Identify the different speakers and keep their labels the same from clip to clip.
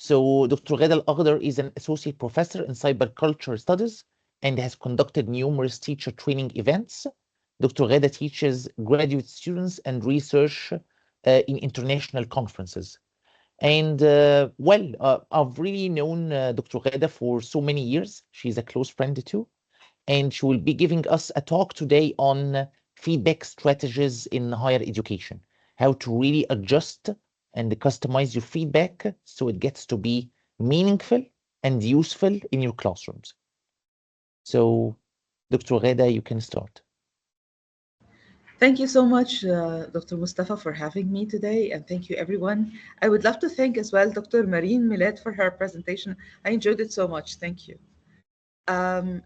Speaker 1: So Dr. Ghada Al-Akhdar is an associate professor in cyberculture studies and has conducted numerous teacher training events. Dr. Ghada teaches graduate students and research in international conferences. And I've really known Dr. Ghada for so many years. She's a close friend too. And she will be giving us a talk today on feedback strategies in higher education, how to really adjust and customize your feedback so it gets to be meaningful and useful in your classrooms. So, Dr. Ghada, you can start.
Speaker 2: Thank you so much, Dr. Mustafa, for having me today, and thank you, everyone. I would love to thank as well Dr. Marine Millet for her presentation. I enjoyed it so much. Thank you.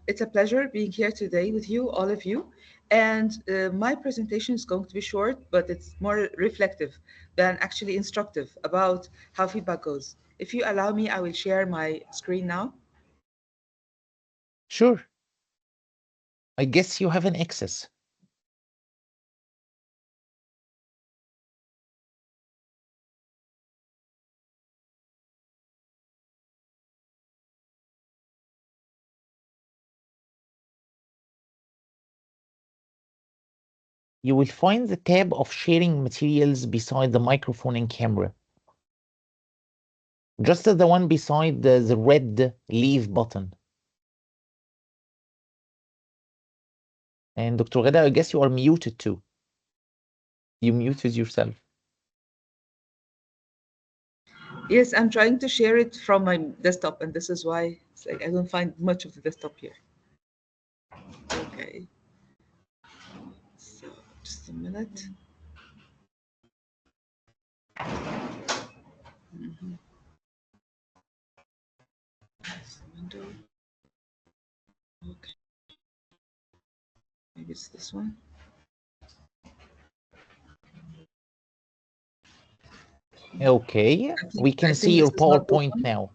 Speaker 2: It's a pleasure being here today with you, all of you. And my presentation is going to be short, but it's more reflective than actually instructive about how feedback goes. If you allow me, I will share my screen now.
Speaker 1: Sure. I guess you have an access. You will find the tab of sharing materials beside the microphone and camera, just as the one beside the red leave button. And Dr. Ghada, I guess you are muted too. You muted yourself.
Speaker 2: Yes, I'm trying to share it from my desktop, and this is why it's like I don't find much of the desktop here. Okay, so just a minute. Mhm. That's the window. Okay, maybe it's this one.
Speaker 1: Okay,
Speaker 2: I think
Speaker 1: we can
Speaker 2: I
Speaker 1: see
Speaker 2: think
Speaker 1: your
Speaker 2: this is not the
Speaker 1: PowerPoint
Speaker 2: one.
Speaker 1: now.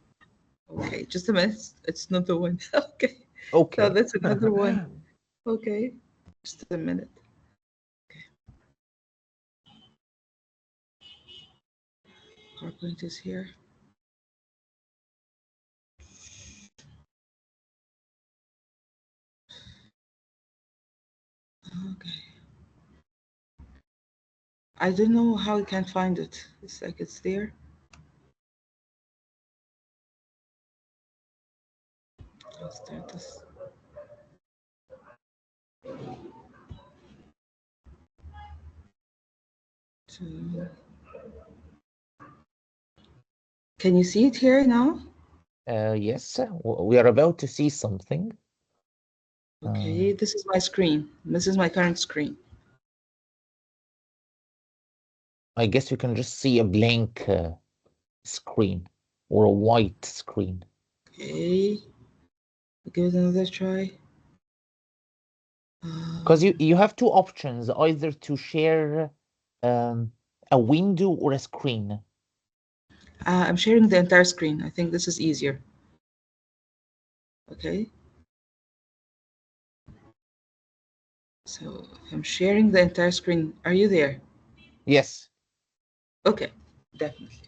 Speaker 2: Okay, just a minute. It's not the one. Okay, so
Speaker 1: Okay.
Speaker 2: that's another one. Okay, just a minute. Okay, PowerPoint is here. Okay, I don't know how I can find it. It's like it's there. I'll start this. To... Can you see it here now?
Speaker 1: Yes, we are about to see something.
Speaker 2: Okay, this is my screen. This is my current screen.
Speaker 1: I guess you can just see a blank screen or a white screen.
Speaker 2: Okay, I'll give it another try.
Speaker 1: Because you have two options, either to share um, a window or a screen.
Speaker 2: I'm sharing the entire screen. I think this is easier. Okay, so I'm sharing the entire screen. Are you there?
Speaker 1: Yes.
Speaker 2: Okay, definitely.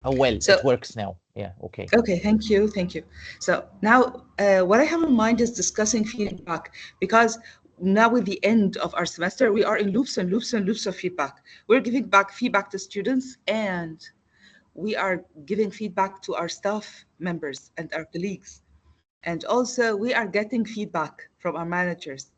Speaker 1: Oh, well,
Speaker 2: So,
Speaker 1: it works now. Yeah, okay.
Speaker 2: okay, thank you, thank you. So now, what I have in mind is discussing feedback because now with the end of our semester, we are in loops and loops and loops of feedback. We're giving back feedback to students and we are giving feedback to our staff members and our colleagues. And also, we are getting feedback from our managers.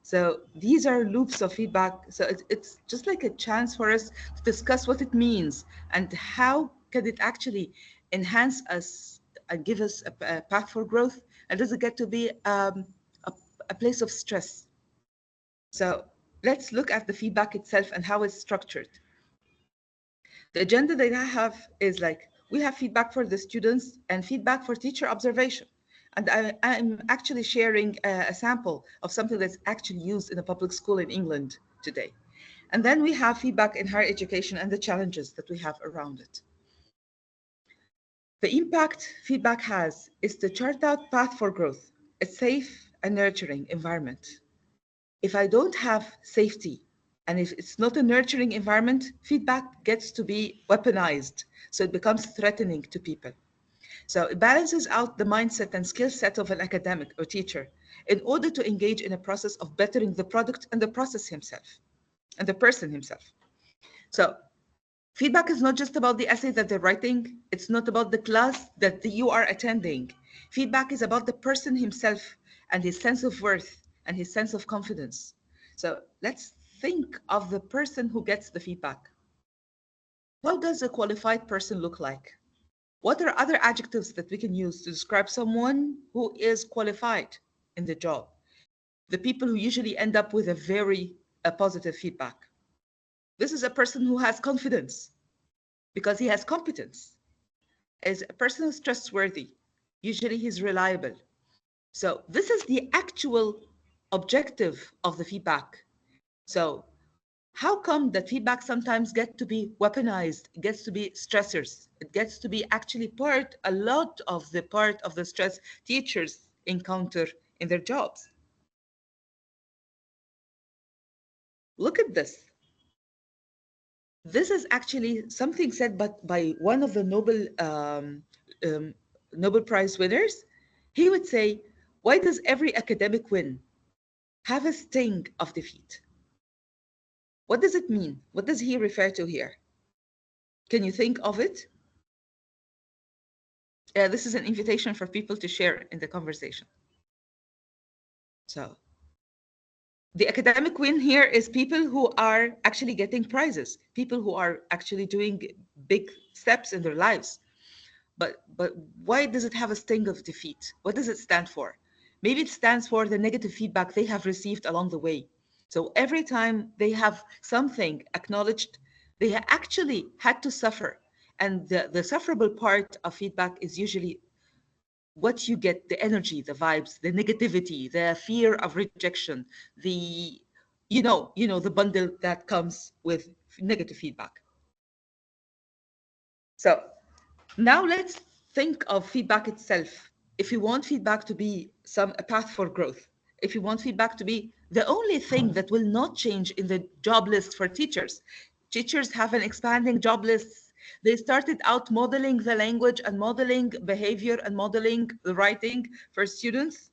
Speaker 2: So these are loops of feedback. So it's just like a chance for us to discuss what it means and how can it actually enhance us and give us a path for growth. And does it get to be a, a place of stress? So let's look at the feedback itself and how it's structured. The agenda that I have is like we have feedback for the students and feedback for teacher observation. And I'm actually sharing a sample of something that's actually used in a public school in England today. And then we have feedback in higher education and the challenges that we have around it. The impact feedback has is to chart out path for growth, a safe and nurturing environment. If I don't have safety And if it's not a nurturing environment, feedback gets to be weaponized. So it becomes threatening to people. So it balances out the mindset and skill set of an academic or teacher in order to engage in a process of bettering the product and the process himself and the person himself. So feedback is not just about the essay that they're writing. It's not about the class that you are attending. Feedback is about the person himself and his sense of worth and his sense of confidence. So let's think of the person who gets the feedback. How does a qualified person look like? What are other adjectives that we can use to describe someone who is qualified in the job? The people who usually end up with a very positive feedback. This is a person who has confidence because he has competence. Is a person who's trustworthy. Usually he's reliable. So this is the actual objective of the feedback. So how come that feedback sometimes gets to be weaponized, it gets to be stressors, it gets to be actually a lot of the stress teachers encounter in their jobs? Look at this. This is actually something said by one of the um, Nobel Prize winners. He would say, why does every academic win have a sting of defeat? What does it mean? What does he refer to here? Can you think of it? This is an invitation for people to share in the conversation. So the academic win here is people who are actually getting prizes, people who are actually doing big steps in their lives. But why does it have a sting of defeat? What does it stand for? Maybe it stands for the negative feedback they have received along the way. So every time they have something acknowledged, they actually had to suffer. And the sufferable part of feedback is usually what you get, the energy, the vibes, the negativity, the fear of rejection, the the bundle that comes with negative feedback. So now let's think of feedback itself. If you want feedback to be a path for growth, if you want feedback to be the only thing that will not change in the job list for teachers, teachers have an expanding job lists. They started out modeling the language and modeling behavior and modeling the writing for students,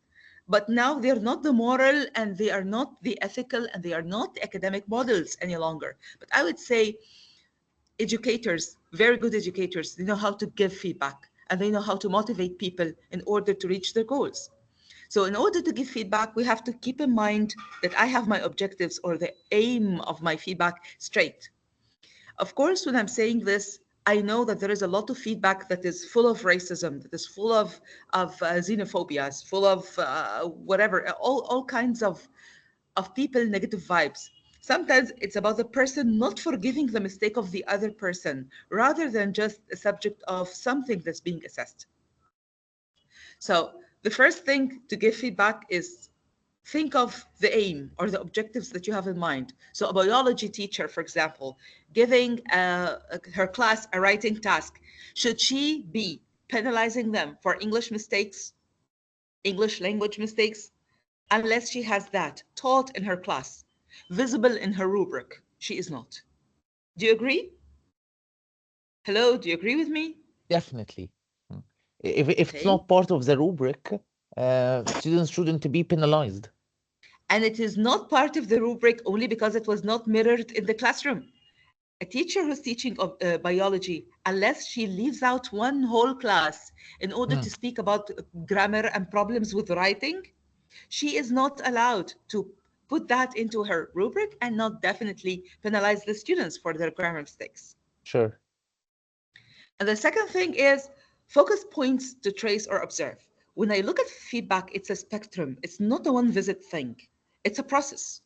Speaker 2: but now they're not the moral and they are not the ethical and they are not the academic models any longer. But I would say educators, very good educators, they know how to give feedback and they know how to motivate people in order to reach their goals. So in order to give feedback, we have to keep in mind that I have my objectives or the aim of my feedback straight. Of course, when I'm saying this, I know that there is a lot of feedback that is full of racism, that is full of xenophobia, is full of whatever, all kinds of people, negative vibes. Sometimes it's about the person not forgiving the mistake of the other person, rather than just a subject of something that's being assessed. So the first thing to give feedback is think of the aim or the objectives that you have in mind. So a biology teacher, for example, giving her class a writing task, should she be penalizing them for English mistakes, English language mistakes, unless she has that taught in her class, visible in her rubric? She is not. Do you agree? Hello, do you agree with me?
Speaker 1: Definitely. Mm. If it's
Speaker 2: Okay.
Speaker 1: not part of the rubric, students shouldn't be penalized.
Speaker 2: And it is not part of the rubric only because it was not mirrored in the classroom. A teacher who's teaching biology, unless she leaves out one whole class in order to
Speaker 1: Mm.
Speaker 2: speak about grammar and problems with writing, she is not allowed to put that into her rubric and not definitely penalize the students for their grammar mistakes.
Speaker 1: Sure.
Speaker 2: And the second thing is focus points to trace or observe. When I look at feedback, it's a spectrum. It's not a one visit thing. It's a process.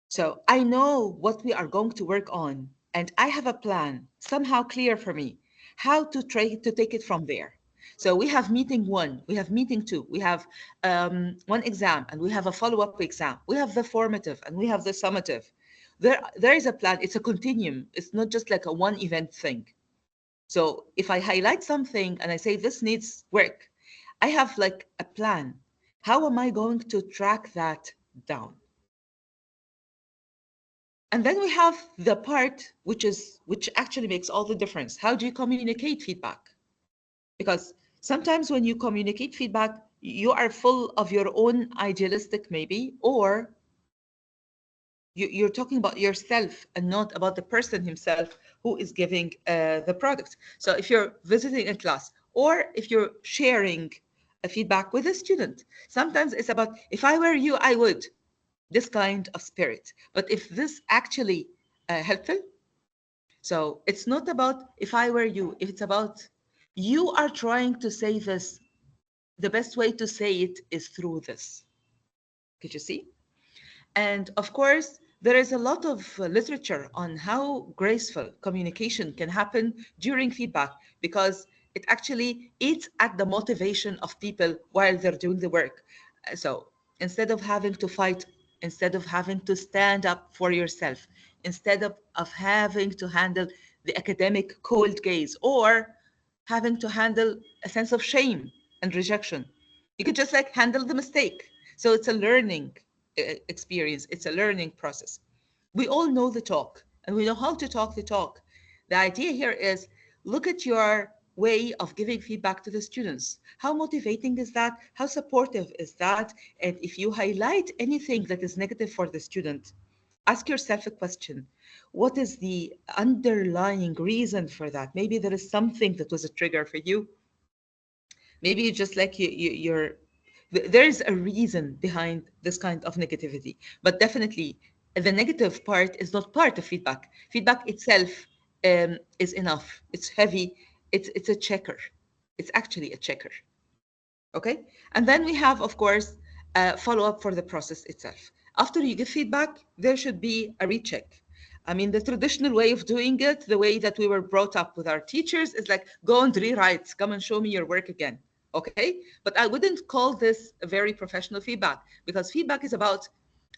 Speaker 2: So I know what we are going to work on, and I have a plan somehow clear for me how to try to take it from there. So we have meeting one, we have meeting two, we have one exam, and we have a follow-up exam. We have the formative, and we have the summative. There is a plan. It's a continuum. It's not just like a one event thing. So if I highlight something and I say this needs work, I have like a plan. How am I going to track that down? And then we have the part which actually makes all the difference. How do you communicate feedback? Because sometimes when you communicate feedback, you are full of your own idealistic maybe, or you're talking about yourself and not about the person himself who is giving the product. So if you're visiting a class or if you're sharing a feedback with a student, sometimes it's about, if I were you, I would, this kind of spirit. But if this actually helpful, so it's not about if I were you, it's about you are trying to say this. The best way to say it is through this. Could you see? And of course, there is a lot of literature on how graceful communication can happen during feedback, because it actually eats at the motivation of people while they're doing the work. So instead of having to fight, instead of having to stand up for yourself, instead of having to handle the academic cold gaze or having to handle a sense of shame and rejection, you could just like handle the mistake. So it's a learning experience. It's a learning process. We all know the talk and we know how to talk the talk. The idea here is look at your way of giving feedback to the students. How motivating is that? How supportive is that? And if you highlight anything that is negative for the student, ask yourself a question. What is the underlying reason for that? Maybe there is something that was a trigger for you. Maybe you just like you're there is a reason behind this kind of negativity, but definitely the negative part is not part of feedback. Feedback itself is enough. It's heavy. It's a checker. It's actually a checker. Okay, and then we have, of course, follow up for the process itself. After you give feedback, there should be a recheck. I mean, the traditional way of doing it, the way that we were brought up with our teachers, is like, go and rewrite, come and show me your work again. Okay, but I wouldn't call this a very professional feedback, because feedback is about,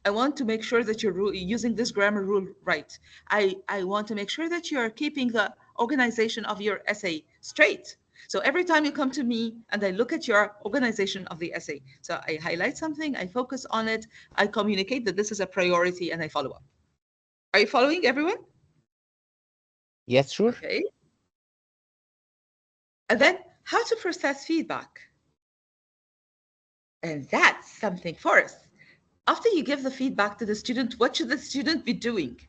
Speaker 2: I want to make sure that you're using this grammar rule right. I want to make sure that you're keeping the organization of your essay straight. So every time you come to me and I look at your organization of the essay, so I highlight something, I focus on it, I communicate that this is a priority, and I follow up. Are you following, everyone?
Speaker 1: Yes, sure.
Speaker 2: Okay. And then how to process feedback. And that's something for us. After you give the feedback to the student, what should the student be doing?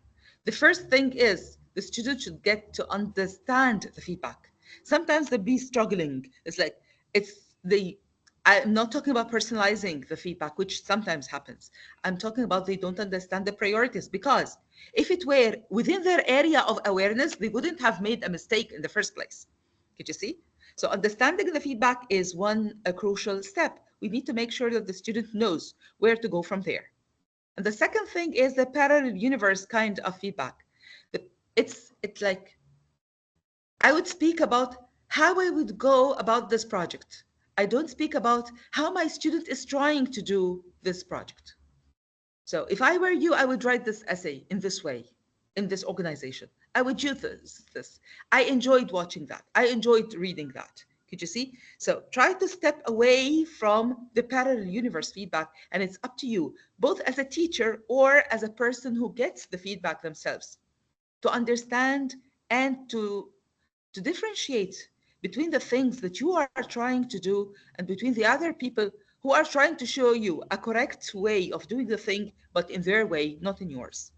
Speaker 2: The first thing is the student should get to understand the feedback. Sometimes they'll be struggling. It's like, I'm not talking about personalizing the feedback, which sometimes happens. I'm talking about they don't understand the priorities, because if it were within their area of awareness, they wouldn't have made a mistake in the first place. Could you see? So understanding the feedback is a crucial step. We need to make sure that the student knows where to go from there. And the second thing is the parallel universe kind of feedback. It's like, I would speak about how I would go about this project. I don't speak about how my student is trying to do this project. So if I were you, I would write this essay in this way, in this organization. I would do this. I enjoyed watching that. I enjoyed reading that. Could you see? So try to step away from the parallel universe feedback, and it's up to you, both as a teacher or as a person who gets the feedback themselves, to understand and to differentiate between the things that you are trying to do and between the other people who are trying to show you a correct way of doing the thing, but in their way, not in yours.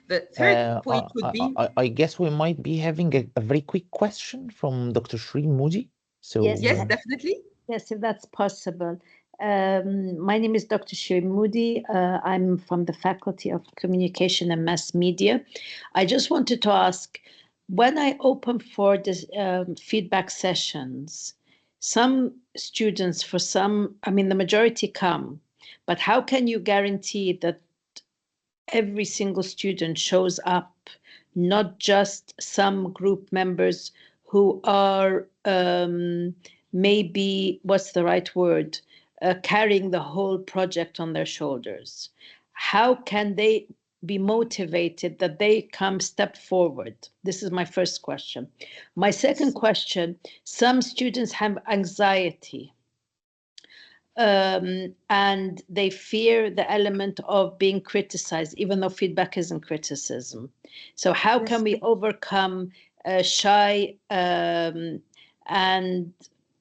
Speaker 2: The third point would be,
Speaker 1: I guess we might be having a very quick question from Dr. Shreen Moody. So
Speaker 3: Yes,
Speaker 2: yes, definitely.
Speaker 3: Yes, if that's possible. My name is Dr. Shirin Moody. I'm from the Faculty of Communication and Mass Media. I just wanted to ask, when I open for the feedback sessions, some students, the majority come, but how can you guarantee that every single student shows up, not just some group members who are maybe, what's the right word, carrying the whole project on their shoulders? How can they be motivated that they come step forward? This is my first question. My second question, some students have anxiety. and they fear the element of being criticized, even though feedback isn't criticism. So how
Speaker 2: Yes.
Speaker 3: can we overcome shy and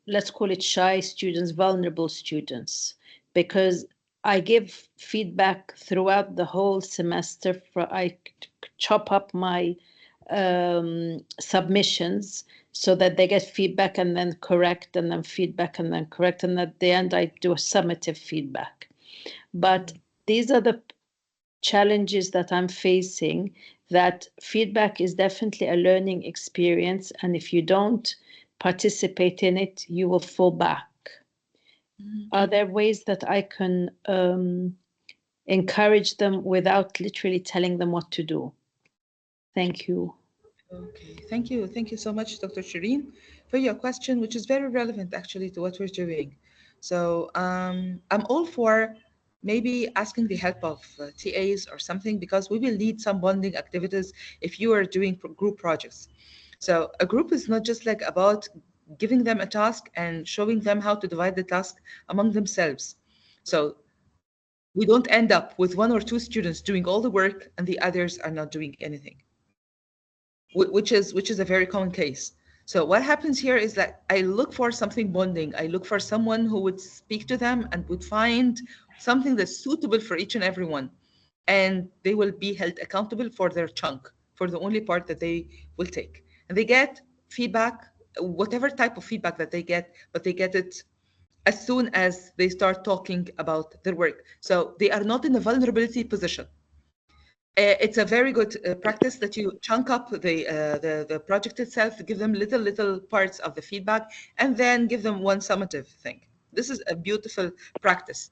Speaker 3: let's call it shy students, vulnerable students? Because I give feedback throughout the whole semester. I chop up my submissions so that they get feedback and then correct and then feedback and then correct. And at the end, I do a summative feedback. But these are the challenges that I'm facing, that feedback is definitely a learning experience. And if you don't participate in it, you will fall back. Are there ways that I can encourage them without literally telling them what to do? Thank you.
Speaker 2: Okay, thank you. Thank you so much, Dr. Shireen, for your question, which is very relevant actually to what we're doing. So I'm all for maybe asking the help of TAs or something, because we will need some bonding activities if you are doing group projects. So a group is not just like about giving them a task and showing them how to divide the task among themselves. So we don't end up with one or two students doing all the work and the others are not doing anything, which is a very common case. So what happens here is that I look for something bonding. I look for someone who would speak to them and would find something that's suitable for each and every one, and they will be held accountable for their chunk, for the only part that they will take, and they get feedback, whatever type of feedback that they get, but they get it as soon as they start talking about their work. So they are not in a vulnerability position. It's a very good practice that you chunk up the project itself, give them little parts of the feedback, and then give them one summative thing. This is a beautiful practice.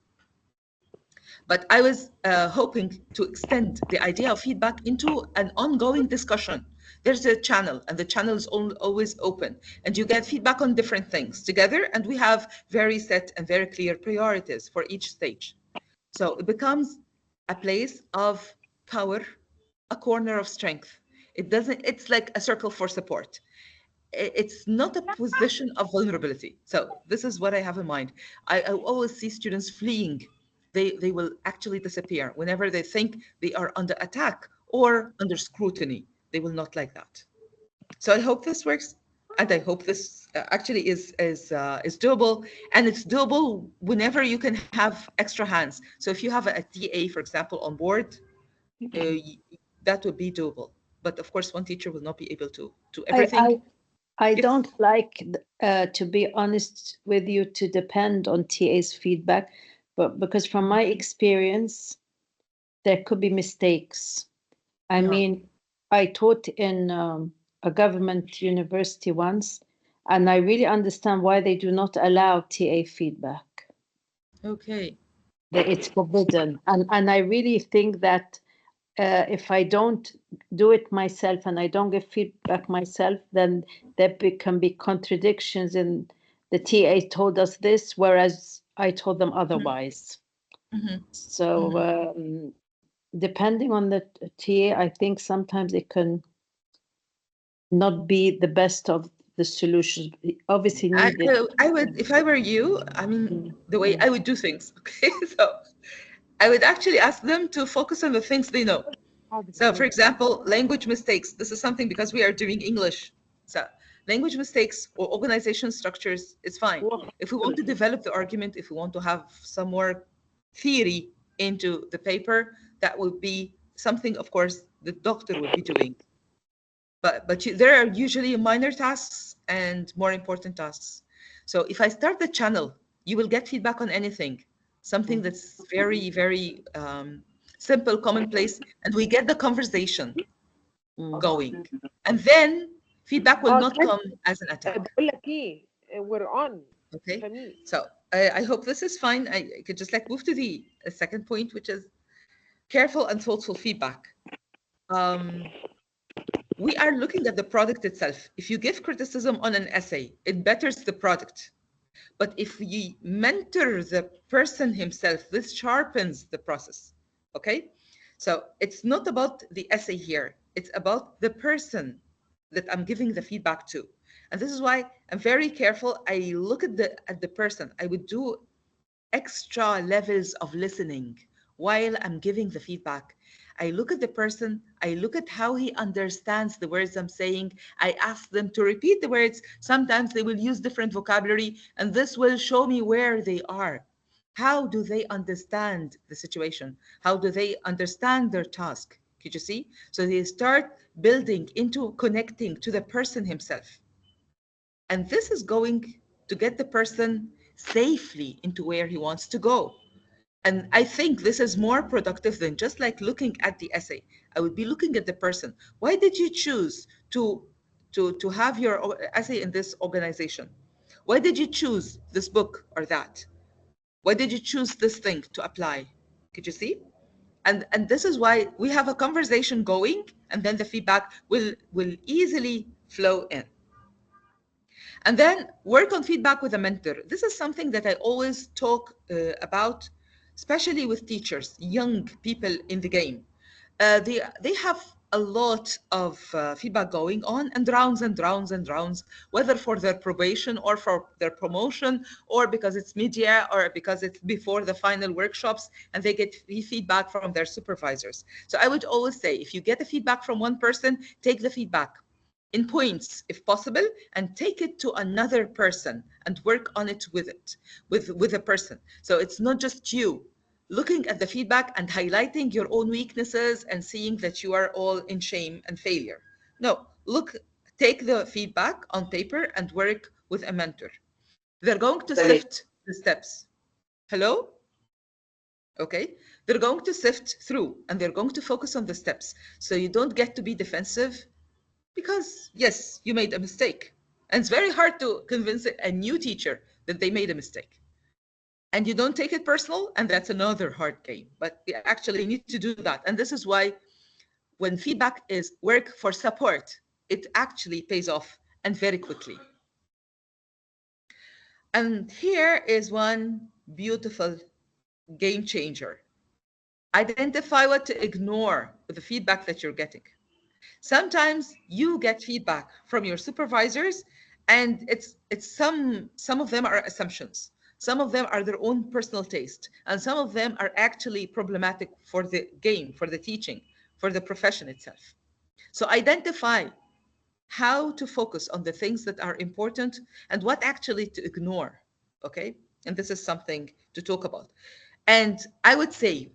Speaker 2: But I was hoping to extend the idea of feedback into an ongoing discussion. There's a channel, and the channel is always open, and you get feedback on different things together, and we have very set and very clear priorities for each stage. So it becomes a place of power, a corner of strength. It's like a circle for support. It's not a position of vulnerability. So this is what I have in mind. I always see students fleeing. They will actually disappear whenever they think they are under attack or under scrutiny. They will not like that. So I hope this works, and I hope this actually is doable, and it's doable whenever you can have extra hands. So if you have a TA, for example, on board, that would be doable. But of course, one teacher will not be able to do everything.
Speaker 3: I
Speaker 2: Yes.
Speaker 3: don't like, to be honest with you, to depend on TA's feedback, but because from my experience, there could be mistakes. I
Speaker 2: Yeah.
Speaker 3: mean, I taught in a government university once, and I really understand why they do not allow TA feedback.
Speaker 2: Okay.
Speaker 3: It's forbidden. And I really think that if I don't do it myself and I don't give feedback myself, then there can be contradictions in the TA told us this, whereas I told them otherwise.
Speaker 2: Mhm.
Speaker 3: So depending on the TA, I think sometimes it can not be the best of the solutions. Obviously needed.
Speaker 2: I would, if I were you, I mean, the way I would do things. Okay, so I would actually ask them to focus on the things they know. So, for example, language mistakes. This is something because we are doing English. So, language mistakes or organization structures is fine. If we want to develop the argument, if we want to have some more theory into the paper, that would be something, of course, the doctor would be doing. But there are usually minor tasks and more important tasks. So if I start the channel, you will get feedback on anything, something that's very simple, commonplace, and we get the conversation going. And then feedback will not come as an attack.
Speaker 4: بقول لك ايه we're on
Speaker 2: Okay.
Speaker 4: خميس.
Speaker 2: So I hope this is fine. I could just like move to the second point, which is careful and thoughtful feedback. We are looking at the product itself. If you give criticism on an essay, it betters the product. But if you mentor the person himself, this sharpens the process. Okay? So it's not about the essay here, it's about the person that I'm giving the feedback to. And this is why I'm very careful. I look at the person. I would do extra levels of listening while I'm giving the feedback. I look at the person, I look at how he understands the words I'm saying. I ask them to repeat the words. Sometimes they will use different vocabulary, and this will show me where they are. How do they understand the situation? How do they understand their task? Could you see? So they start building into connecting to the person himself. And this is going to get the person safely into where he wants to go. And I think this is more productive than just like looking at the essay. I would be looking at the person. Why did you choose to have your essay in this organization? Why did you choose this book or that? Why did you choose this thing to apply? Could you see? And this is why we have a conversation going, and then the feedback will easily flow in. And then work on feedback with a mentor. This is something that I always talk about, especially with teachers, young people in the game. They have a lot of feedback going on, and rounds and rounds and rounds, whether for their probation or for their promotion, or because it's media, or because it's before the final workshops, and they get feedback from their supervisors. So I would always say, if you get a feedback from one person, take the feedback in points if possible, and take it to another person and work on it with a person. So it's not just you looking at the feedback and highlighting your own weaknesses and seeing that you are all in shame and failure. No, look, take the feedback on paper and work with a mentor. They're going to sift the steps. Hello? Okay, they're going to sift through, and they're going to focus on the steps, so you don't get to be defensive, because yes, you made a mistake. And it's very hard to convince a new teacher that they made a mistake. And you don't take it personal, and that's another hard game. But you actually need to do that. And this is why when feedback is work for support, it actually pays off, and very quickly. And here is one beautiful game changer. Identify what to ignore with the feedback that you're getting. Sometimes you get feedback from your supervisors, and it's some of them are assumptions, some of them are their own personal taste, and some of them are actually problematic for the game, for the teaching, for the profession itself. So identify how to focus on the things that are important and what actually to ignore. Okay, and this is something to talk about. And I would say,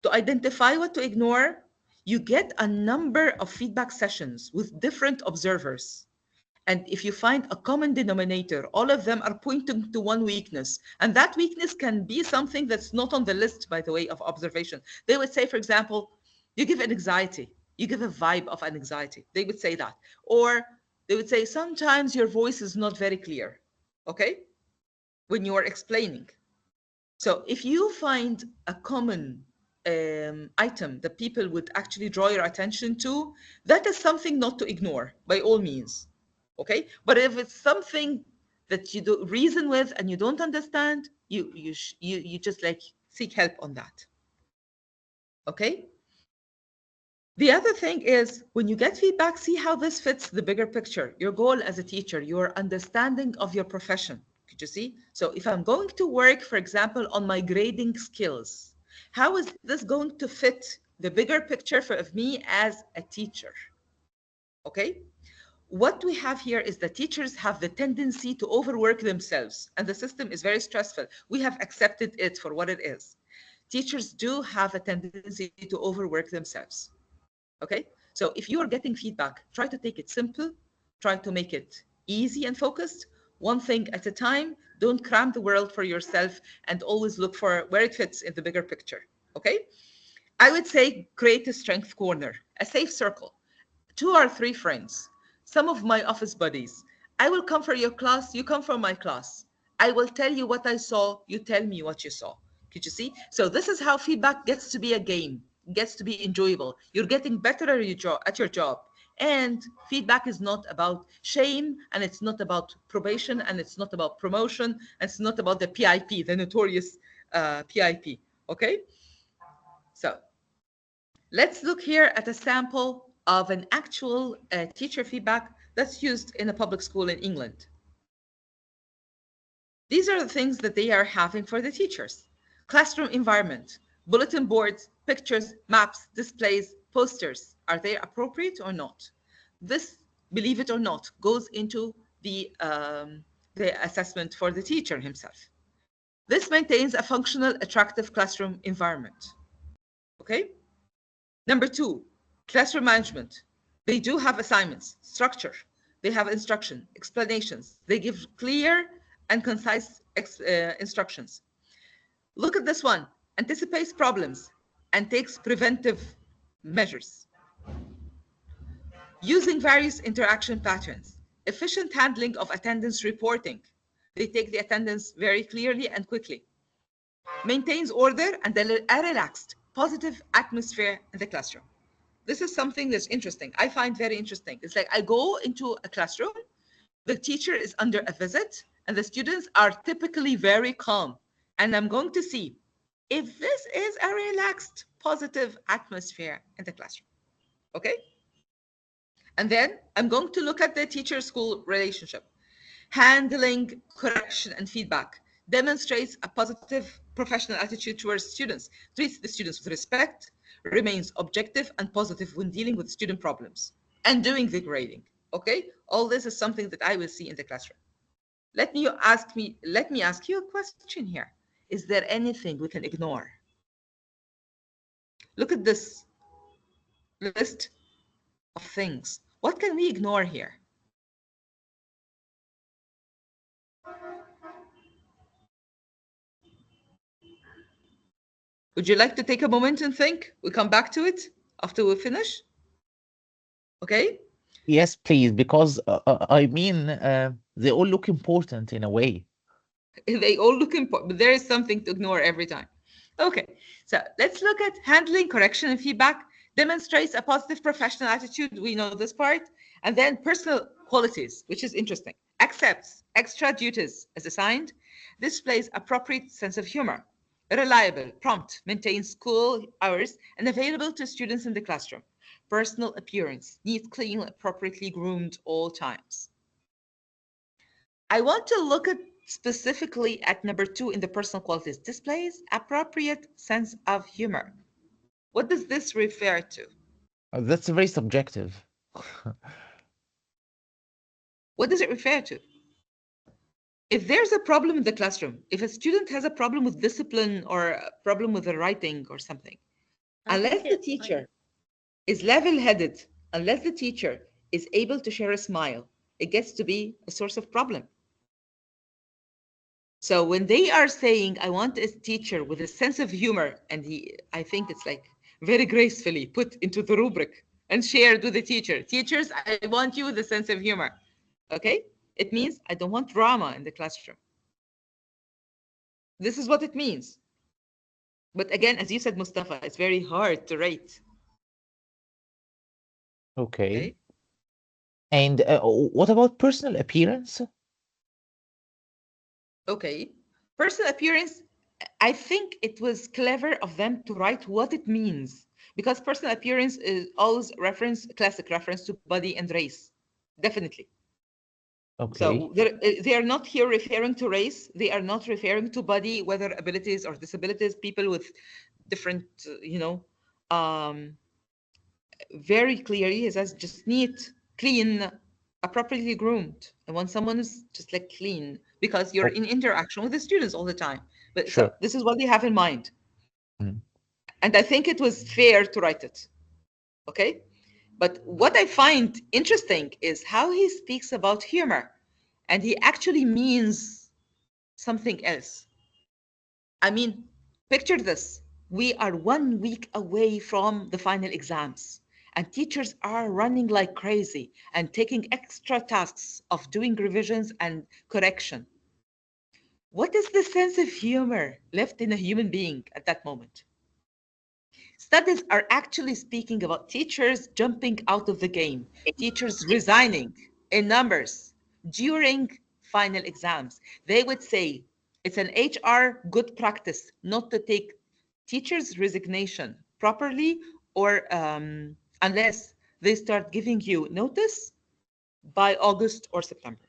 Speaker 2: to identify what to ignore, you get a number of feedback sessions with different observers. And if you find a common denominator, all of them are pointing to one weakness. And that weakness can be something that's not on the list, by the way, of observation. They would say, for example, you give an anxiety, you give a vibe of an anxiety. They would say that. Or they would say, sometimes your voice is not very clear, okay, when you are explaining. So if you find a common item that people would actually draw your attention to, that is something not to ignore by all means. Okay, but if it's something that you do reason with and you don't understand, you just like seek help on that. Okay. The other thing is, when you get feedback, see how this fits the bigger picture, your goal as a teacher, your understanding of your profession. Could you see? So if I'm going to work, for example, on my grading skills, how is this going to fit the bigger picture of me as a teacher? Okay. What we have here is that teachers have the tendency to overwork themselves, and the system is very stressful. We have accepted it for what it is. Teachers do have a tendency to overwork themselves. Okay, so if you are getting feedback, try to take it simple, try to make it easy and focused, one thing at a time. Don't cram the world for yourself, and always look for where it fits in the bigger picture. Okay, I would say create a strength corner, a safe circle, 2 or 3 friends, some of my office buddies. I will come for your class, you come for my class. I will tell you what I saw, you tell me what you saw. Could you see? So this is how feedback gets to be a game, gets to be enjoyable. You're getting better at your job. And feedback is not about shame, and it's not about probation, and it's not about promotion, and it's not about the PIP, the notorious PIP. Okay? So let's look here at a sample of an actual teacher feedback that's used in a public school in England. These are the things that they are having for the teachers. Classroom environment, bulletin boards, pictures, maps, displays, posters. Are they appropriate or not? This, believe it or not, goes into the assessment for the teacher himself. This maintains a functional, attractive classroom environment. Okay? Number two, classroom management. They do have assignments, structure. They have instruction, explanations. They give clear and concise instructions. Look at this one. Anticipates problems and takes preventive measures. Using various interaction patterns. Efficient handling of attendance reporting. They take the attendance very clearly and quickly. Maintains order and a relaxed, positive atmosphere in the classroom. This is something that's interesting. I find very interesting. It's like I go into a classroom, the teacher is under a visit, and the students are typically very calm. And I'm going to see if this is a relaxed, positive atmosphere in the classroom. Okay? And then I'm going to look at the teacher-school relationship. Handling correction and feedback. Demonstrates a positive professional attitude towards students. Treats the students with respect, remains objective and positive when dealing with student problems and doing the grading. Okay, all this is something that I will see in the classroom. Let me ask you a question here. Is there anything we can ignore? Look at this list of things. What can we ignore here? Would you like to take a moment and think? We'll come back to it after we finish. Okay?
Speaker 1: Yes, please, because I mean, they all look important in a way.
Speaker 2: They all look important, but there is something to ignore every time. Okay, so let's look at handling correction and feedback. Demonstrates a positive professional attitude. We know this part. And then personal qualities, which is interesting. Accepts extra duties as assigned. Displays appropriate sense of humor. Reliable, prompt, maintains school hours and available to students in the classroom. Personal appearance, neat, clean, appropriately groomed all times. I want to look at specifically at number 2 in the personal qualities. Displays appropriate sense of humor. What does this refer to?
Speaker 1: That's very subjective.
Speaker 2: What does it refer to? If there's a problem in the classroom, if a student has a problem with discipline or a problem with the writing or something, unless the teacher is level-headed, unless the teacher is able to share a smile, it gets to be a source of problem. So when they are saying, I want a teacher with a sense of humor, and I think it's like very gracefully put into the rubric and shared with the teacher. Teachers, I want you with a sense of humor. Okay? It means I don't want drama in the classroom. This is what it means. But again, as you said, Mustafa, it's very hard to rate.
Speaker 1: Okay. And what about personal appearance?
Speaker 2: Okay. Personal appearance, I think it was clever of them to write what it means, because personal appearance is always classic reference to body and race. Definitely.
Speaker 1: Okay.
Speaker 2: So they are not here referring to race. They are not referring to body, whether abilities or disabilities, people with different, very clearly, it says just neat, clean, appropriately groomed. And when someone is just like clean, because you're in interaction with the students all the time. But
Speaker 1: Sure.
Speaker 2: so this is what they have in mind.
Speaker 1: Mm.
Speaker 2: And I think it was fair to write it. Okay? But what I find interesting is how he speaks about humor, and he actually means something else. I mean, picture this. We are 1 week away from the final exams, and teachers are running like crazy and taking extra tasks of doing revisions and correction. What is the sense of humor left in a human being at that moment? Studies are actually speaking about teachers jumping out of the game, teachers resigning in numbers during final exams. They would say it's an HR good practice not to take teachers' resignation properly, or unless they start giving you notice by August or September.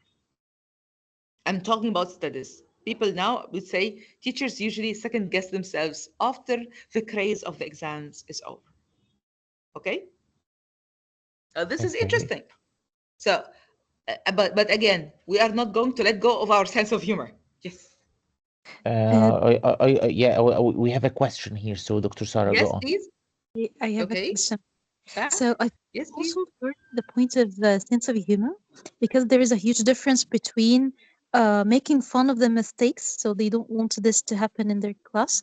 Speaker 2: I'm talking about studies. people now would say teachers usually second guess themselves after the craze of the exams is over. Okay? This is
Speaker 1: Okay.
Speaker 2: interesting. So, but again, we are not going to let go of our sense of humor. Yes.
Speaker 1: Yeah, we have a question here. So, Dr. Sarah, go
Speaker 2: Yes,
Speaker 1: on.
Speaker 2: please.
Speaker 5: I have a
Speaker 2: Okay.
Speaker 5: question.
Speaker 2: Fast.
Speaker 5: So I
Speaker 2: Yes, please.
Speaker 5: also learned the point of the sense of humor, because there is a huge difference between making fun of the mistakes, so they don't want this to happen in their class,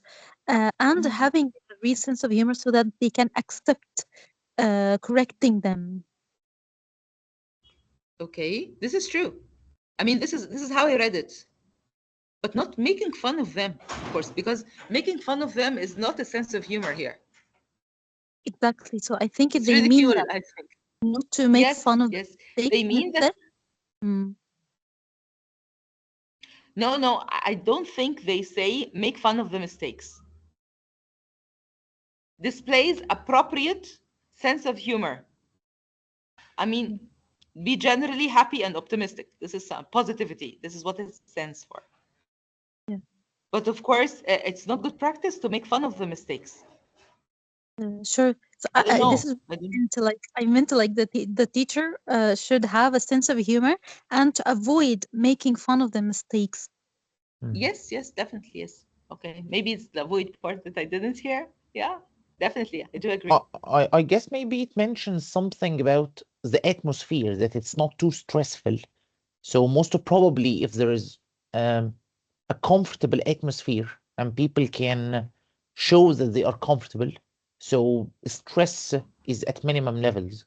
Speaker 5: and
Speaker 2: Mhm.
Speaker 5: having a real sense of humor so that they can accept correcting them.
Speaker 2: Okay, this is true. I mean, this is how I read it. But not making fun of them, of course, because making fun of them is not a sense of humor here.
Speaker 5: Exactly. So I think
Speaker 2: It's
Speaker 5: they mean
Speaker 2: ridicule,
Speaker 5: that,
Speaker 2: I think.
Speaker 5: not to make
Speaker 2: Yes,
Speaker 5: fun of the
Speaker 2: yes.
Speaker 5: mistakes
Speaker 2: They mean that.
Speaker 5: instead. Mm,
Speaker 2: No, no, I don't think they say make fun of the mistakes. Displays appropriate sense of humor. I mean, be generally happy and optimistic. This is positivity. This is what it stands for.
Speaker 5: yeah.
Speaker 2: But of course, it's not good practice to make fun of the mistakes.
Speaker 5: Sure. So
Speaker 2: I don't
Speaker 5: this
Speaker 2: know.
Speaker 5: is
Speaker 2: I don't.
Speaker 5: I meant like the teacher should have a sense of humor and to avoid making fun of the mistakes.
Speaker 2: Yes, yes, definitely, yes. Okay, maybe it's the avoid part that I didn't hear. Yeah, definitely, I do agree.
Speaker 1: I guess maybe it mentions something about the atmosphere, that it's not too stressful. So most probably, if there is a comfortable atmosphere and people can show that they are comfortable, so stress is at minimum levels.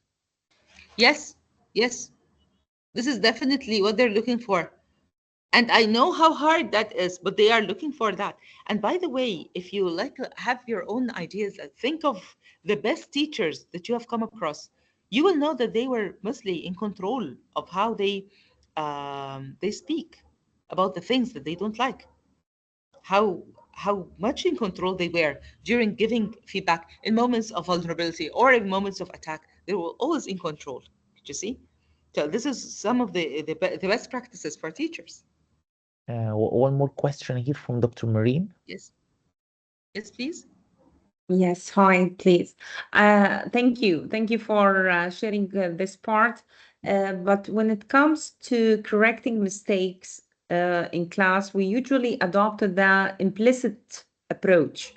Speaker 2: Yes, yes, this is definitely what they're looking for. And I know how hard that is, but they are looking for that. And by the way, if you like have your own ideas, think of the best teachers that you have come across. You will know that they were mostly in control of how they speak about the things that they don't like. How much in control they were during giving feedback in moments of vulnerability or in moments of attack. They were always in control. Did you see? So this is some of the best practices for teachers.
Speaker 1: One more question here from Dr. Marine.
Speaker 2: Yes. Yes, please.
Speaker 6: Yes, hi, please. Thank you. Thank you for sharing this part. But when it comes to correcting mistakes in class, we usually adopted the implicit approach.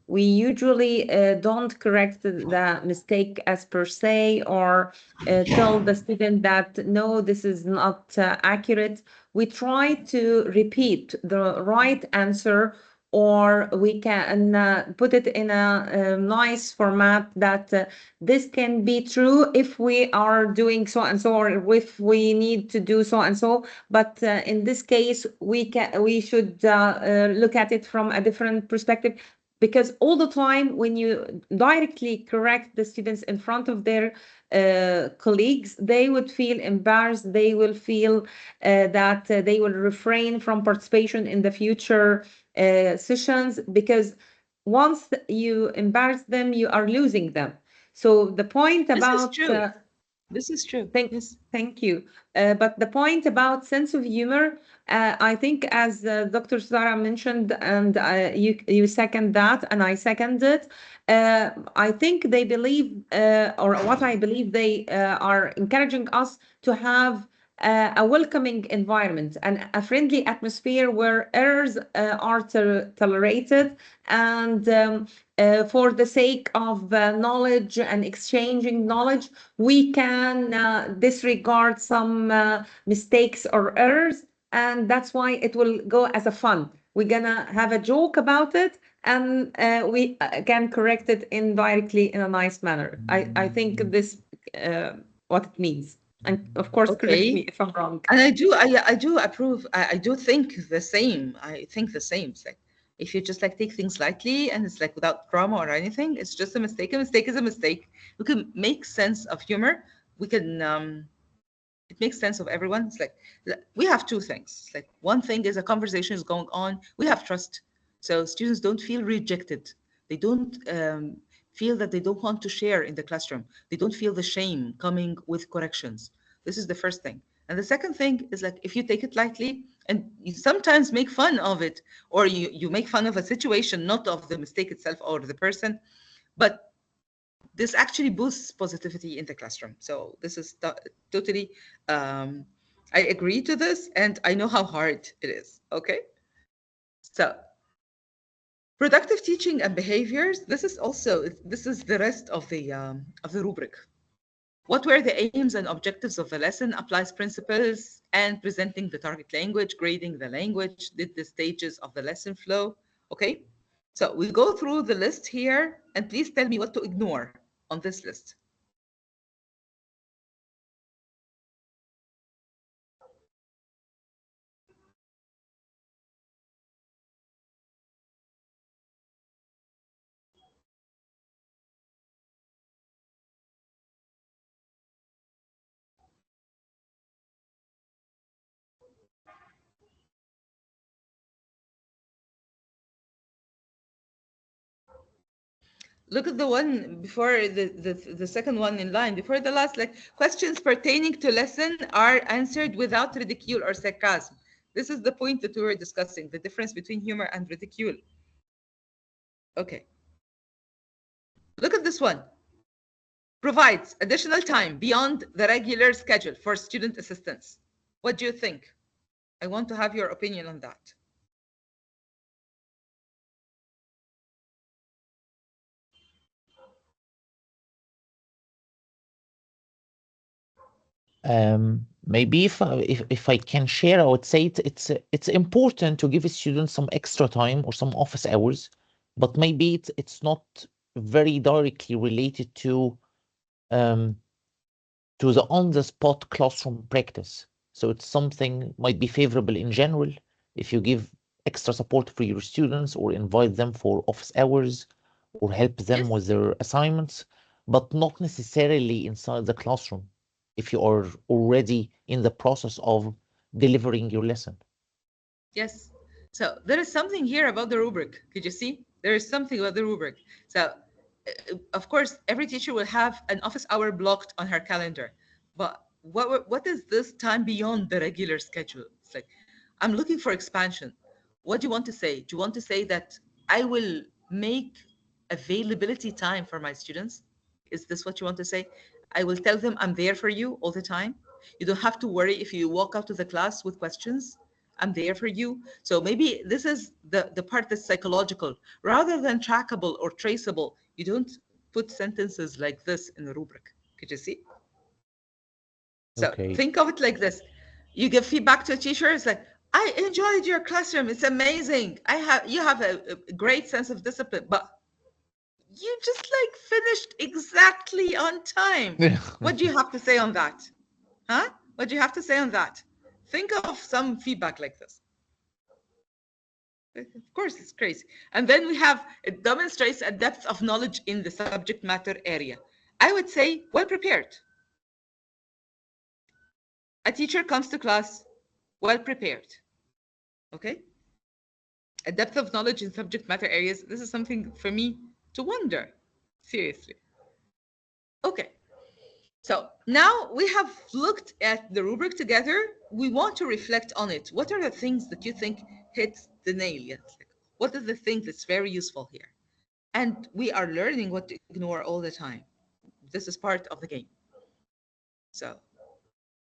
Speaker 6: We usually don't correct the mistake as per se, or tell the student that no, this is not accurate. We try to repeat the right answer, or we can put it in a nice format that this can be true if we are doing so and so, or if we need to do so and so. But in this case, we should look at it from a different perspective, because all the time when you directly correct the students in front of their colleagues, they would feel embarrassed. They will feel that they will refrain from participation in the future sessions, because once you embarrass them, you are losing them. So the point
Speaker 2: This is
Speaker 6: about
Speaker 2: true. This is true. Yes.
Speaker 6: thank you. But the point about sense of humor, I think, as Dr. Sarah mentioned, and you second that, and I second it. I think they believe, or what I believe, they are encouraging us to have a welcoming environment and a friendly atmosphere where errors are tolerated, and for the sake of knowledge and exchanging knowledge, we can disregard some mistakes or errors, and that's why it will go as a fun. We're gonna have a joke about it, and we can correct it indirectly in a nice manner. I think this what it means. And of course, correct me
Speaker 2: Okay.
Speaker 6: if I'm wrong.
Speaker 2: And I do approve. I do think the same. I think the same. It's like if you just like take things lightly and it's like without drama or anything, it's just a mistake. A mistake is a mistake. We can make sense of humor. We can it makes sense of everyone. It's like we have two things. Like one thing is a conversation is going on. We have trust, so students don't feel rejected. They don't feel that they don't want to share in the classroom. They don't feel the shame coming with corrections. This is the first thing. And the second thing is like, if you take it lightly and you sometimes make fun of it, or you make fun of a situation, not of the mistake itself or the person, but this actually boosts positivity in the classroom. So this is totally, I agree to this, and I know how hard it is, okay? So productive teaching and behaviors, this is the rest of the rubric. What were the aims and objectives of the lesson? Applies principles and presenting the target language, grading the language, did the stages of the lesson flow. Okay, so we go through the list here, and please tell me what to ignore on this list. Look at the one before the second one in line, before the last, like, questions pertaining to lesson are answered without ridicule or sarcasm. This is the point that we were discussing, the difference between humor and ridicule. Okay. Look at this one. Provides additional time beyond the regular schedule for student assistance. What do you think? I want to have your opinion on that.
Speaker 1: Maybe if I can share, I would say it's important to give a student some extra time or some office hours, but maybe it's not very directly related to the on-the-spot classroom practice. So it's something might be favorable in general if you give extra support for your students or invite them for office hours or help them
Speaker 2: Yes.
Speaker 1: with their assignments, but not necessarily inside the classroom if you are already in the process of delivering your lesson.
Speaker 2: Yes. So there is something here about the rubric. Could you see? There is something about the rubric. So of course, every teacher will have an office hour blocked on her calendar. But what is this time beyond the regular schedule? It's like, I'm looking for expansion. What do you want to say? Do you want to say that I will make availability time for my students? Is this what you want to say? I will tell them I'm there for you all the time. You don't have to worry if you walk out of the class with questions. I'm there for you. So maybe this is the part that's psychological. Rather than trackable or traceable, you don't put sentences like this in the rubric. Could you see? So
Speaker 1: Okay.
Speaker 2: think of it like this. You give feedback to a teacher. It's like, I enjoyed your classroom. It's amazing. You have a great sense of discipline, but you just like finished exactly on time. What do you have to say on that? Huh? What do you have to say on that? Think of some feedback like this. Of course, it's crazy. And then we have, it demonstrates a depth of knowledge in the subject matter area. I would say well prepared. A teacher comes to class well prepared. Okay? A depth of knowledge in subject matter areas. This is something for me to wonder, seriously. Okay. So now we have looked at the rubric together. We want to reflect on it. What are the things that you think hit the nail? Yes. What is the thing that's very useful here? And we are learning what to ignore all the time. This is part of the game. So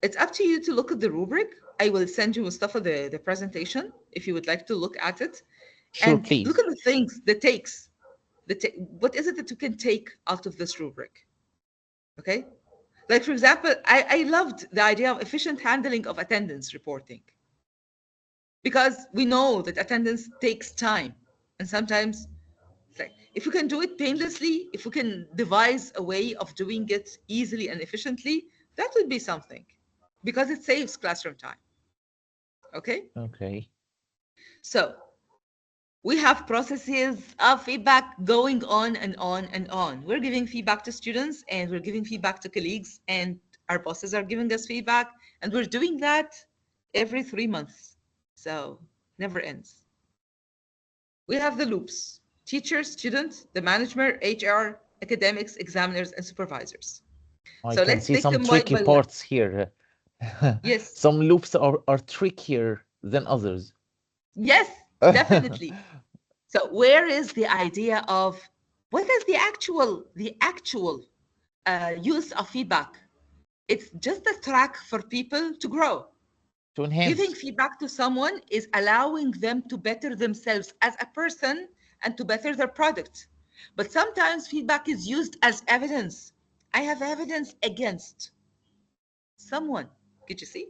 Speaker 2: it's up to you to look at the rubric. I will send you, Mustafa, the presentation if you would like to look at it.
Speaker 1: Sure,
Speaker 2: And
Speaker 1: please.
Speaker 2: look at the things, the takes. What is it that you can take out of this rubric? Okay? Like, for example, I loved the idea of efficient handling of attendance reporting, because we know that attendance takes time. And sometimes, like, if we can do it painlessly, if we can devise a way of doing it easily and efficiently, that would be something, because it saves classroom time. Okay?
Speaker 1: Okay.
Speaker 2: So we have processes of feedback going on and on and on. We're giving feedback to students, and we're giving feedback to colleagues, and our bosses are giving us feedback, and we're doing that every 3 months. So never ends. We have the loops: teacher, student, the management, HR, academics, examiners, and supervisors.
Speaker 1: I
Speaker 2: So
Speaker 1: can
Speaker 2: let's
Speaker 1: see
Speaker 2: take
Speaker 1: some
Speaker 2: them one
Speaker 1: tricky
Speaker 2: by one.
Speaker 1: parts here.
Speaker 2: Yes.
Speaker 1: Some loops are trickier than others.
Speaker 2: Yes, definitely. So where is the idea of what is the actual use of feedback? It's just a track for people to grow.
Speaker 1: To
Speaker 2: Giving
Speaker 1: enhance.
Speaker 2: feedback to someone is allowing them to better themselves as a person and to better their product. But sometimes feedback is used as evidence. I have evidence against someone. Could you see?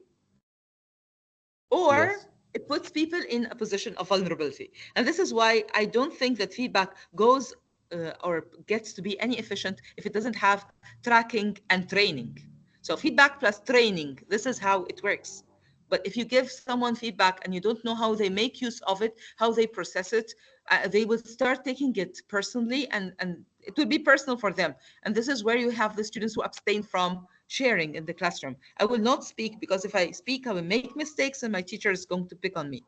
Speaker 2: Or
Speaker 1: Yes.
Speaker 2: it puts people in a position of vulnerability. And this is why I don't think that feedback goes or gets to be any efficient if it doesn't have tracking and training. So feedback plus training, this is how it works. But if you give someone feedback and you don't know how they make use of it, how they process it, they will start taking it personally and it will be personal for them. And this is where you have the students who abstain from sharing in the classroom. I will not speak because if I speak, I will make mistakes and my teacher is going to pick on me.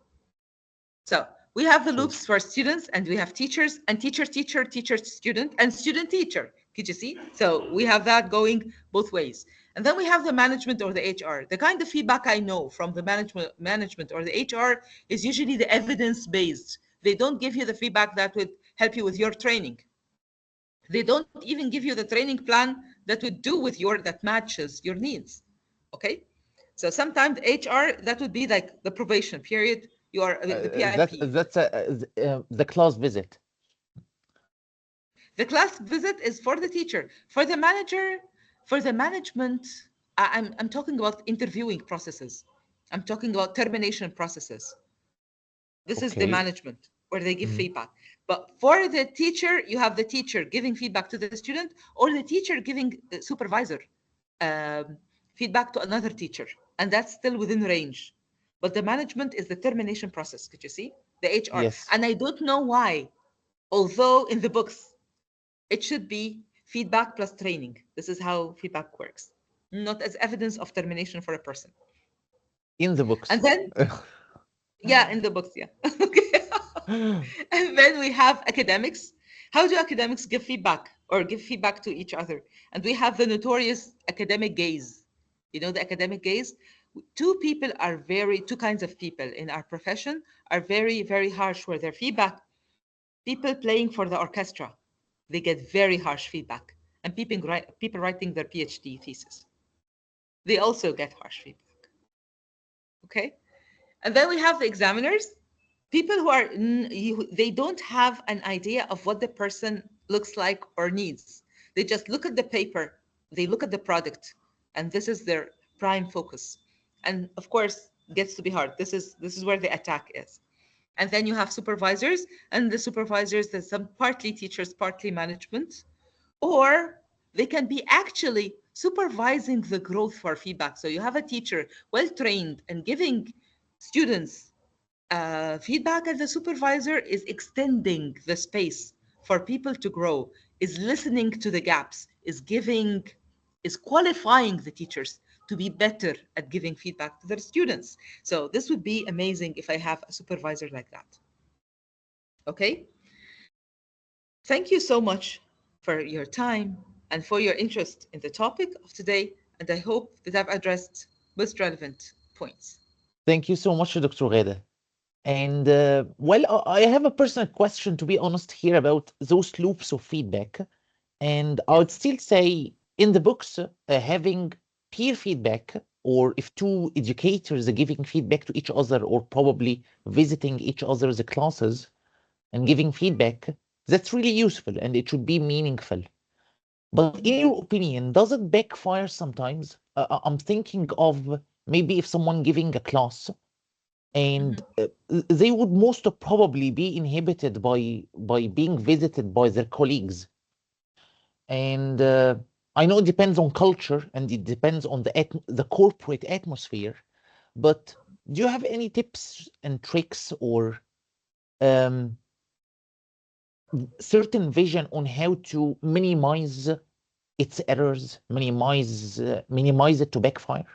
Speaker 2: So we have the
Speaker 1: True.
Speaker 2: loops for students and we have teachers and teacher, teacher, teacher, student, and student, teacher. Could you see? So we have that going both ways. And then we have the management or the HR. The kind of feedback I know from the management or the HR is usually the evidence-based. They don't give you the feedback that would help you with your training. They don't even give you the training plan that would do with that matches your needs. Okay. So sometimes HR, that would be like the probation period. You are the PIP.
Speaker 1: That's the class visit.
Speaker 2: The class visit is for the teacher. For the manager, for the management, I'm talking about interviewing processes. I'm talking about termination processes. This is the
Speaker 1: Okay.
Speaker 2: management where they give
Speaker 1: Mhm.
Speaker 2: feedback. But for the teacher, you have the teacher giving feedback to the student or the teacher giving the supervisor feedback to another teacher. And that's still within range. But the management is the termination process. Could you see? The HR.
Speaker 1: Yes.
Speaker 2: And I don't know why, although in the books, it should be feedback plus training. This is how feedback works, not as evidence of termination for a person.
Speaker 1: In the books.
Speaker 2: And then, yeah, in the books, yeah. Okay. And then we have academics. How do academics give feedback or give feedback to each other? And we have the notorious academic gaze. You know, the academic gaze? Two kinds of people in our profession are very, very harsh with their feedback. People playing for the orchestra, they get very harsh feedback. And people writing their PhD thesis, they also get harsh feedback. Okay? And then we have the examiners, people who are they don't have an idea of what the person looks like or needs. They just look at the paper, they look at the product, and this is their prime focus. And of course, gets to be hard. This is where the attack is. And then you have supervisors, and the supervisors, there's some partly teachers, partly management, or they can be actually supervising the growth for feedback. So you have a teacher well trained and giving students feedback, and the supervisor is extending the space for people to grow, is listening to the gaps, is qualifying the teachers to be better at giving feedback to their students. So this would be amazing if I have a supervisor like that. Okay. Thank you so much for your time and for your interest in the topic of today. And I hope that I've addressed most relevant points.
Speaker 1: Thank you so much, Dr. Ghada. And well, I have a personal question, to be honest, here about those loops of feedback. And I would still say in the books, having peer feedback, or if two educators are giving feedback to each other, or probably visiting each other's classes and giving feedback, that's really useful and it should be meaningful. But in your opinion, does it backfire sometimes? I'm thinking of maybe if someone giving a class and they would most probably be inhibited by being visited by their colleagues. And I know it depends on culture and it depends on the corporate atmosphere, but do you have any tips and tricks or certain vision on how to minimize its errors, minimize it to backfire?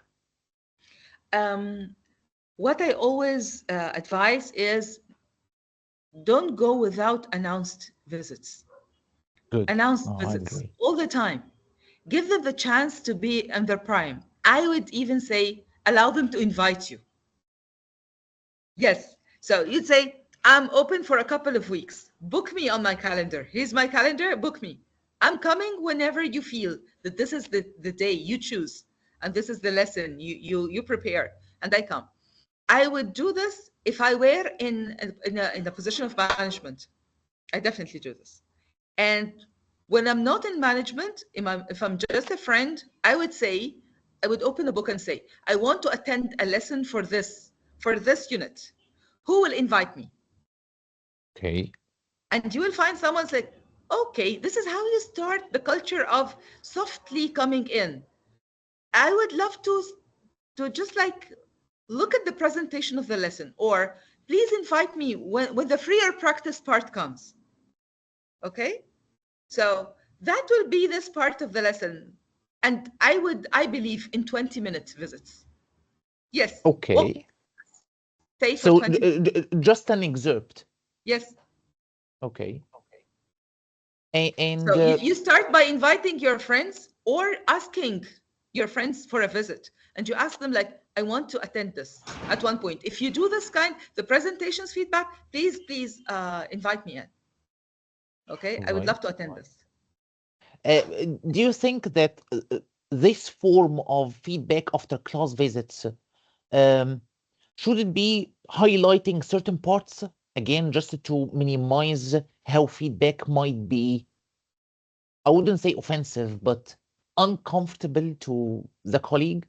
Speaker 2: What I always advise is don't go without announced visits.
Speaker 1: Good.
Speaker 2: Announced
Speaker 1: Oh, I
Speaker 2: visits
Speaker 1: agree.
Speaker 2: all the time. Give them the chance to be in their prime. I would even say allow them to invite you. Yes. So you'd say, I'm open for a couple of weeks. Book me on my calendar. Here's my calendar. Book me. I'm coming whenever you feel that this is the day you choose. And this is the lesson you prepare. And I come. I would do this if I were in a position of management. I definitely do this. And when I'm not in management, if I'm just a friend, I would open a book and say, I want to attend a lesson for this unit. Who will invite me?
Speaker 1: Okay.
Speaker 2: And you will find someone say, okay, this is how you start the culture of softly coming in. I would love to just like look at the presentation of the lesson, or please invite me when the freer practice part comes. Okay? So that will be this part of the lesson. And I believe in 20-minute visits. Yes.
Speaker 1: Okay.
Speaker 2: Stay for
Speaker 1: So
Speaker 2: 20.
Speaker 1: just an excerpt.
Speaker 2: Yes.
Speaker 1: Okay. And
Speaker 2: So you start by inviting your friends or asking your friends for a visit, and you ask them like, I want to attend this at one point. If you do this the presentations feedback, please invite me in. Okay, I would love to attend this.
Speaker 1: Do you think that this form of feedback after class visits, should it be highlighting certain parts, again, just to minimize how feedback might be, I wouldn't say offensive, but uncomfortable to the colleague?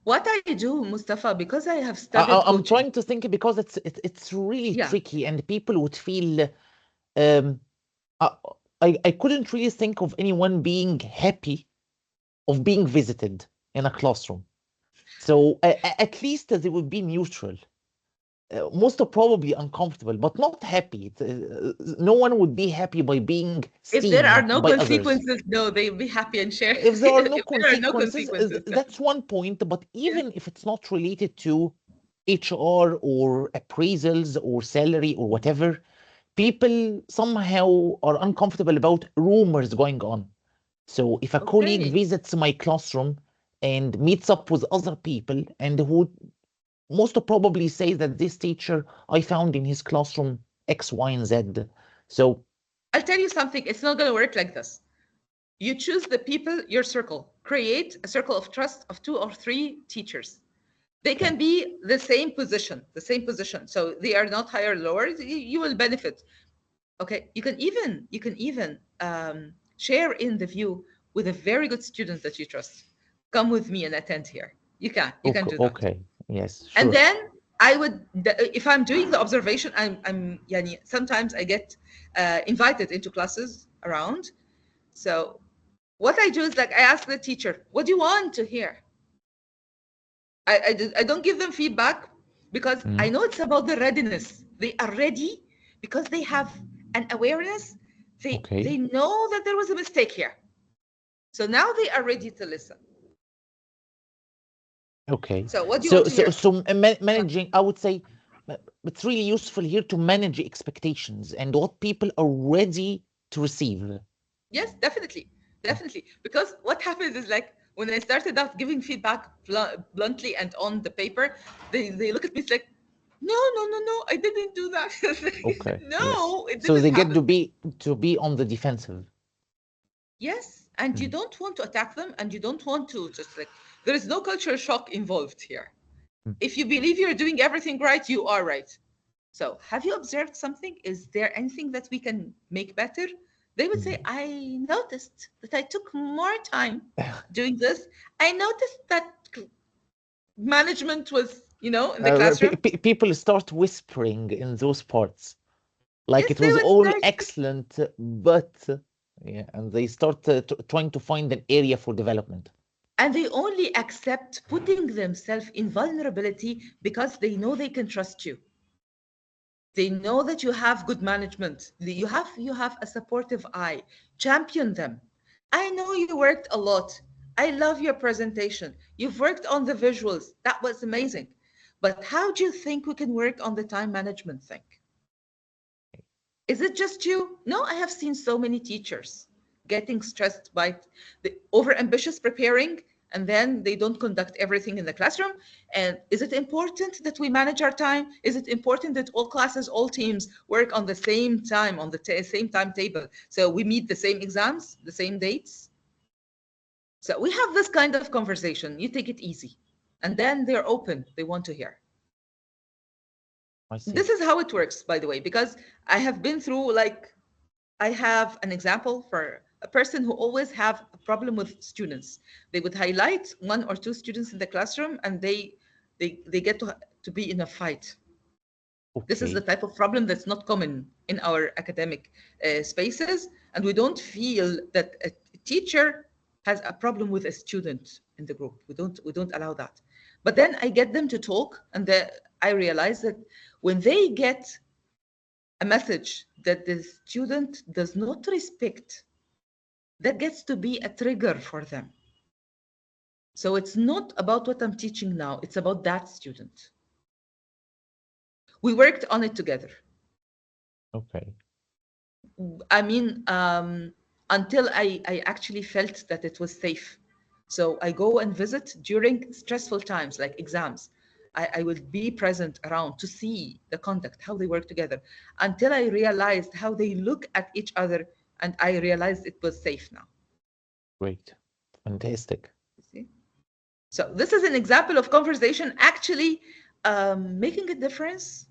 Speaker 2: What I do, Mustafa, because I have studied
Speaker 1: I'm
Speaker 2: coaching.
Speaker 1: trying to think, because it's really
Speaker 2: Yeah.
Speaker 1: tricky, and people would feel I couldn't really think of anyone being happy of being visited in a classroom. So at least they would be neutral. Most probably uncomfortable, but not happy. No one would be happy by being seen
Speaker 2: If there are no
Speaker 1: by
Speaker 2: consequences,
Speaker 1: others.
Speaker 2: no, they'll be happy and share.
Speaker 1: If there are no
Speaker 2: If there are no
Speaker 1: consequences,
Speaker 2: consequences,
Speaker 1: that's one point. But even if it's not related to HR or appraisals or salary or whatever, people somehow are uncomfortable about rumors going on. So if a colleague
Speaker 2: Okay.
Speaker 1: visits my classroom and meets up with other people, and who most probably say that this teacher I found in his classroom X, Y, and Z. So
Speaker 2: I'll tell you something, it's not going to work like this. You choose the people, your circle. Create a circle of trust of 2 or 3 teachers. They can be the same position. So they are not higher or lower. You will benefit. Okay. You can even share in the view with a very good student that you trust. Come with me and attend here. You can do that.
Speaker 1: okay, yes, sure.
Speaker 2: And then I would, if I'm doing the observation, I'm yani, sometimes I get invited into classes around. So what I do is like, I ask the teacher, what do you want to hear? I don't give them feedback, because I know it's about the readiness. They are ready because they have an awareness. They know that there was a mistake here. So now they are ready to listen.
Speaker 1: Okay.
Speaker 2: So what do you want to hear?
Speaker 1: So managing, I would say, it's really useful here to manage expectations and what people are ready to receive.
Speaker 2: Yes, definitely. Because what happens is, like, when I started out giving feedback bluntly and on the paper, they look at me, it's like, no, I didn't do that.
Speaker 1: Okay.
Speaker 2: No,
Speaker 1: yes.
Speaker 2: it didn't
Speaker 1: So they
Speaker 2: happen.
Speaker 1: get to be on the defensive.
Speaker 2: Yes, and you don't want to attack them, and you don't want to just like, there is no cultural shock involved here. If you believe you're doing everything right, you are right. So have you observed something? Is there anything that we can make better? They would say, I noticed that I took more time doing this. I noticed that management was, in the classroom.
Speaker 1: People start whispering in those parts, like
Speaker 2: Yes,
Speaker 1: it
Speaker 2: they
Speaker 1: was
Speaker 2: would
Speaker 1: all
Speaker 2: start.
Speaker 1: excellent, but yeah, and they start trying to find an area for development.
Speaker 2: And they only accept putting themselves in vulnerability because they know they can trust you. They know that you have good management. You have a supportive eye. Champion them. I know you worked a lot. I love your presentation. You've worked on the visuals. That was amazing. But how do you think we can work on the time management thing? Is it just you? No, I have seen so many teachers getting stressed by the overambitious preparing, and then they don't conduct everything in the classroom. And is it important that we manage our time? Is it important that all classes, all teams work on the same time, on the same timetable? So we meet the same exams, the same dates? So we have this kind of conversation. You take it easy. And then they're open. They want to hear.
Speaker 1: I see.
Speaker 2: This is how it works, by the way, because I have been through, like, I have an example for a person who always have a problem with students. They would highlight 1 or 2 students in the classroom, and they get to be in a fight. This is the
Speaker 1: Okay.
Speaker 2: type of problem that's not common in our academic spaces, and we don't feel that a teacher has a problem with a student in the group. We don't allow that. But then I get them to talk, and I realize that when they get a message that the student does not respect, that gets to be a trigger for them. So it's not about what I'm teaching now, it's about that student. We worked on it together.
Speaker 1: Okay.
Speaker 2: I mean, until I actually felt that it was safe. So I go and visit during stressful times like exams. I will be present around to see the conduct, how they work together, until I realized how they look at each other, and I realized it was safe now.
Speaker 1: Great. Fantastic.
Speaker 2: You see? So this is an example of conversation actually making a difference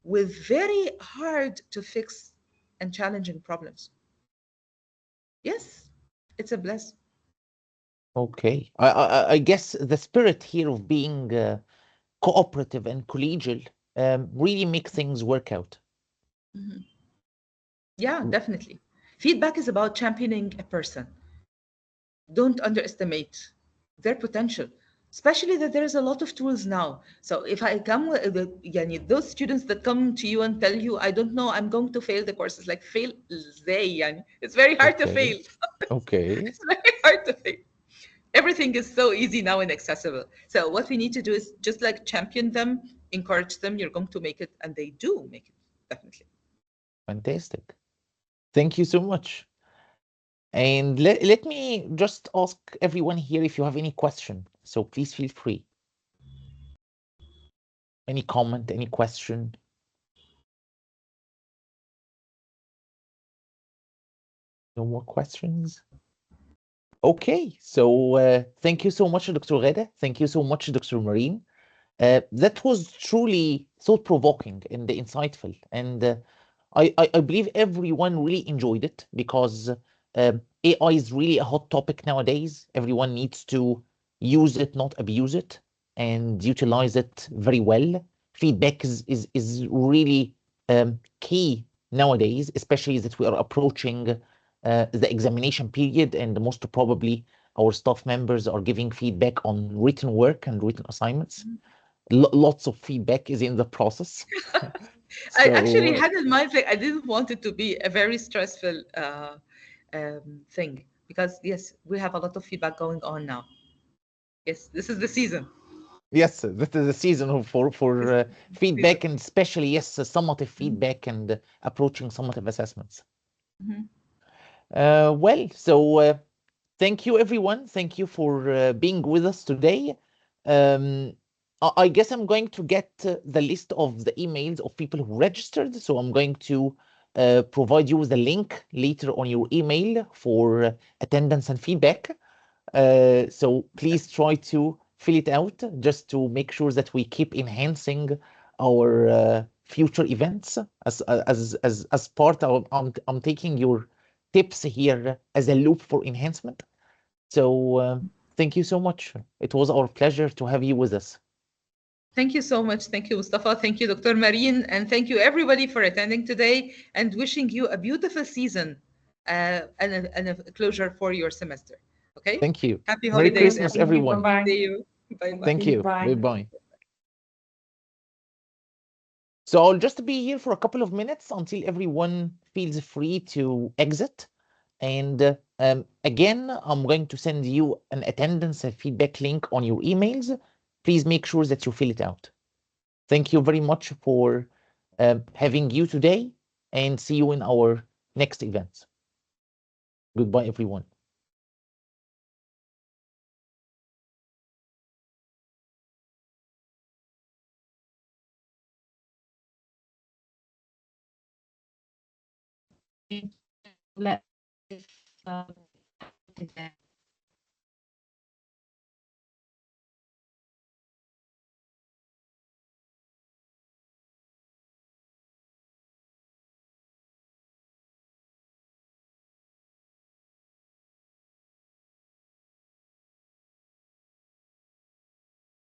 Speaker 2: with very hard to fix and challenging problems. Yes, it's a bless.
Speaker 1: Okay. I guess the spirit here of being cooperative and collegial really make things work out.
Speaker 2: Mhm. Yeah,
Speaker 1: Mm.
Speaker 2: definitely. Feedback is about championing a person. Don't underestimate their potential, especially that there is a lot of tools now. So if I come with those students that come to you and tell you, I don't know, I'm going to fail the course, it's like fail ازاي يعني? It's very hard to
Speaker 1: Okay.
Speaker 2: fail.
Speaker 1: Okay.
Speaker 2: It's very hard to fail. Everything is so easy now and accessible. So what we need to do is just like champion them, encourage them. You're going to make it, and they do make it, definitely.
Speaker 1: Fantastic. Thank you so much. And let me just ask everyone here if you have any question. So please feel free. Any comment, any question? No more questions? Okay, so thank you so much, Dr. Ghada. Thank you so much, Dr. Marine. That was truly thought-provoking and insightful. And I believe everyone really enjoyed it because AI is really a hot topic nowadays. Everyone needs to use it, not abuse it, and utilize it very well. Feedback is really key nowadays, especially that we are approaching the examination period, and most probably our staff members are giving feedback on written work and written assignments. Lots of feedback is in the process.
Speaker 2: I actually
Speaker 1: So
Speaker 2: had in mind, like, I didn't want it to be a very stressful thing, because yes, we have a lot of feedback going on now. Yes, this is the season.
Speaker 1: yes, this is a season for
Speaker 2: This is the season.
Speaker 1: feedback, and especially yes, summative
Speaker 2: Mhm,
Speaker 1: feedback and approaching summative assessments.
Speaker 2: mhm.
Speaker 1: Well, so thank you everyone. Thank you for being with us today. Um, I guess I'm going to get the list of the emails of people who registered. So I'm going to provide you with a link later on your email for attendance and feedback. So please try to fill it out just to make sure that we keep enhancing our future events as part of I'm taking your tips here as a loop for enhancement. So thank you so much. It was our pleasure to have you with us.
Speaker 2: Thank you so much. Thank you, Mustafa. Thank you, Dr. Marine. And thank you, everybody, for attending today, and wishing you a beautiful season and a closure for your semester. Okay?
Speaker 1: Thank you.
Speaker 2: Happy
Speaker 1: Merry
Speaker 2: holidays,
Speaker 1: Christmas,
Speaker 6: Thank you.
Speaker 2: everyone.
Speaker 1: everyone.
Speaker 6: Bye-bye.
Speaker 2: See you. Bye bye.
Speaker 1: Thank you.
Speaker 6: Bye.
Speaker 1: Bye-bye. So I'll just be here for a couple of minutes until everyone feels free to exit. And again, I'm going to send you an attendance and feedback link on your emails. Please make sure that you fill it out. Thank you very much for having you today, and see you in our next events. Goodbye, everyone.
Speaker 7: let